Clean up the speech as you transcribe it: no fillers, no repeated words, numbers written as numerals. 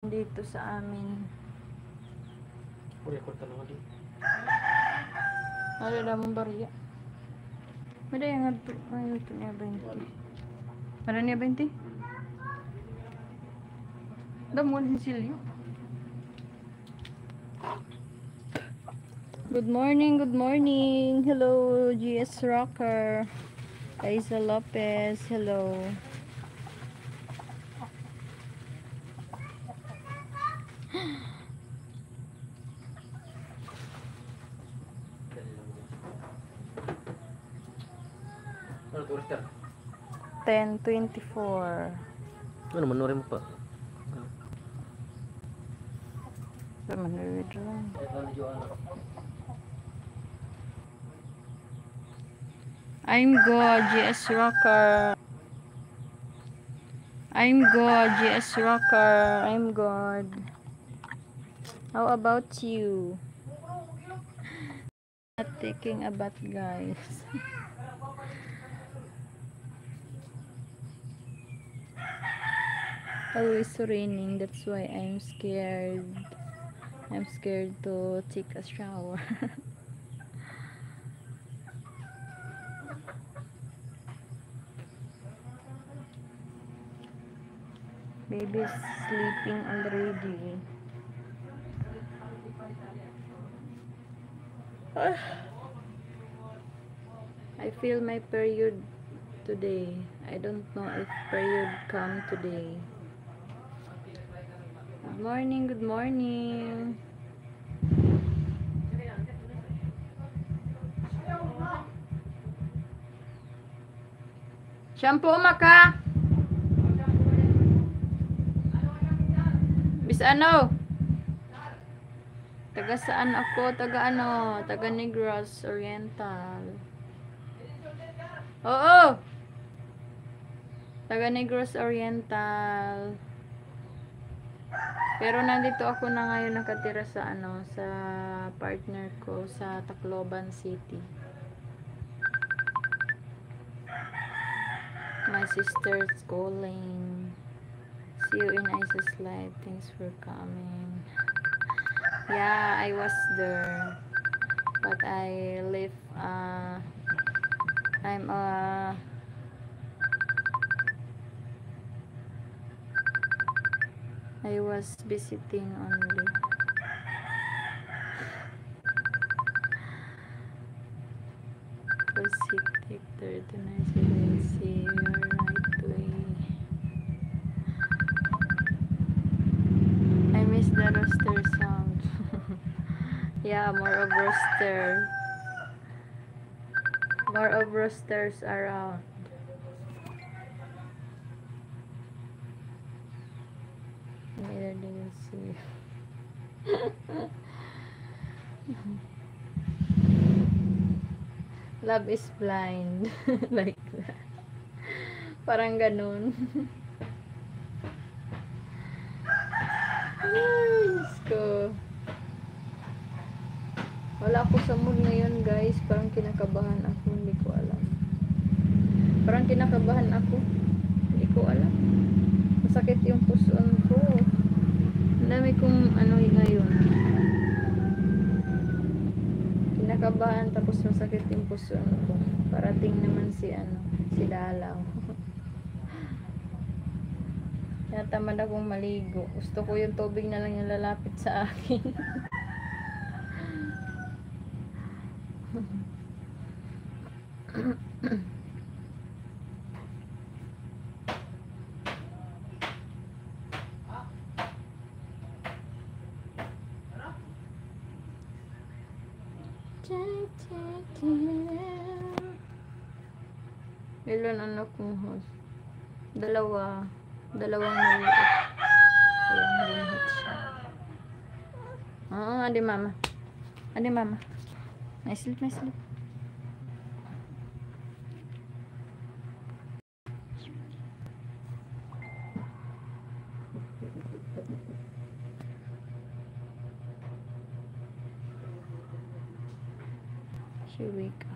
dito sa amin. Record talaga di. Ada damang bariya. Ada yang ngadto ay ito niya 20. Ada niya 20? Damo din silyo. Good morning, good morning. Hello, GS Rocker. Aiza Lopez, hello. Ano to, Richter? 10:24. Ano, manurin mo pa? Naman withdraw. I'm good, GS Rocker. I'm good, GS Rocker. I'm good. How about you? Not taking a bath, guys. Always raining, that's why I'm scared. I'm scared to take a shower. Baby's sleeping already. I feel my period today. I don't know if period come today. Good morning, good morning. Shampoo maka. Bis ano? Taga saan ako? Taga ano? Taga Negros Oriental. Oo. Taga Negros Oriental. Pero nandito ako na ngayon nakatira sa ano, sa partner ko sa Tacloban City. My sister's calling. See you in Isa's live. Thanks for coming. Yeah, I was there. But I live I was visiting only. Proceed, take 39 seconds. See your right way. I miss the rooster sound. Yeah, more of rooster. More of roosters around. Neither do you see. Love is blind. Like that. Parang ganun. Ay, Diyos ko. Wala ako sa mood ngayon, guys. Parang kinakabahan ako. Hindi ko alam. Parang kinakabahan ako. Hindi ko alam. Masakit yung puson ko. Ang dami kong ano ngayon. Kinakabahan tapos masakit yung puson ko. Parating naman si ano, si Dalaw. Kaya tamad akong maligo. Gusto ko yung tubig na lang yung lalapit sa akin. Ilan anak kong host? Dalawang maliit. Ayan, linhit siya. Adi mama. Adi mama. May sleep, may sleep. She wake